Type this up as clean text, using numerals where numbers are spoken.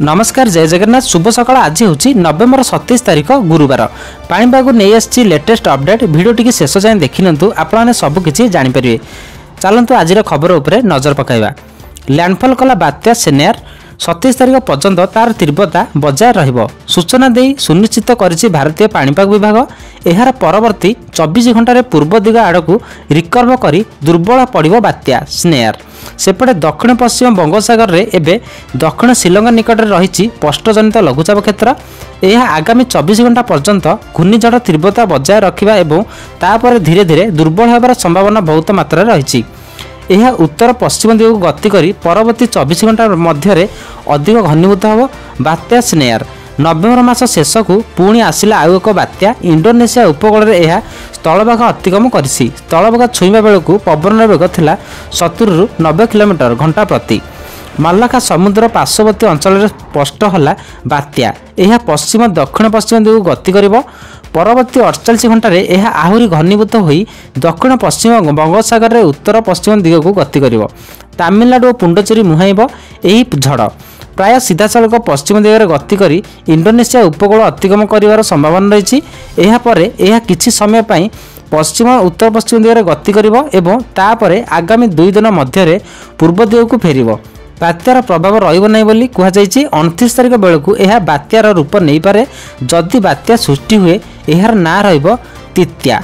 नमस्कार जय जगन्नाथ शुभ सकाळ। आज हूँ नवेम्बर 27 तारिख गुरुवार। पाणीपाग नहीं आसी लेटेस्ट अपडेट भिडियो टी शेष जाए देखी निंतु आपने सबकि जानीपर। चलतु आज खबर उपर नजर पकाइबा। लैंडफॉल कला बात्या सेनेर 27 तारिख पर्यंत तार तीव्रता बजाय रहिबो सूचना दे सुनिश्चित करिछि भारतीय पाणीपाग विभाग। एहार परवर्ती 24 घंटे पूर्व दिग आड़क रिकर्व करी दुर्बल पड़िबो बात्या स्नेयर। सेपटे दक्षिण पश्चिम बंगोपसागर रे एबे दक्षिण श्रीलंका निकट रही स्पष्टजनित लघुचाप क्षेत्र। यह आगामी 24 घंटा पर्यंत घूर्णिझड़ तीव्रता बजाय रखिबा एवं तापर धीरे धीरे दुर्बल होबार संभावना बहुत मात्रा रही। यह उत्तर पश्चिम दिग गति करी परवर्ती 24 घंटा मध्य अधिक घनीभूत हो बात्या स्नेयर। नवेम्बर मास शेष को पुणी आसिला आउ एक बात्या। इंडोनेशिया उपकूल में यह स्थलभाग अतिक्रम करिछि। स्थलभाग छुईबा बेलू पवन वेग थिला 70 ରୁ 90 किलोमीटर घंटा प्रति। मालाका समुद्र पार्श्ववर्ती अंचल स्पष्ट होला बात्या। यह पश्चिम दक्षिण पश्चिम दिग गति करिवो। परवर्ती 48 घंटे यह आहरी घनीभूत होई दक्षिण पश्चिम बंगोपसागर रे उत्तर पश्चिम दिग को गति करिवो। तमिलनाडु और पुंडचेरी मुहाइबो एही झड़। प्राय सीधा सड़क पश्चिम दिगरे गति करी इंडोनेशिया उपकूल अतिक्रम करिवार संभावना रही। यह परे यह किछि समय पई पश्चिम उत्तर पश्चिम दिगरे गति करिवो एवं तापरे आगामी 2 दिन मध्य पूर्व दिग को फेरिवो। बात्यार प्रभाव रहिबो नै बोली कुहा जायछि। 29 तारिख बेलकू यह बात्यार रूप नहीं पारे। जदि बात्या सृष्टि हुए यार ना रहिबो तित्या।